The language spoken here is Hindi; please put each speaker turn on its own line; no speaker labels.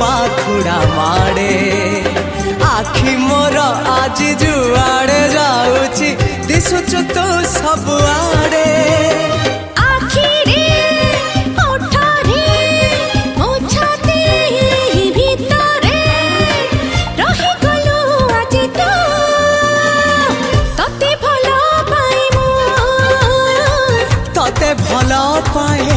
पाखुड़ा माड़े आखि मोर आज जुआड़े जाऊची दिशुचु तो सब आड़े भला पाए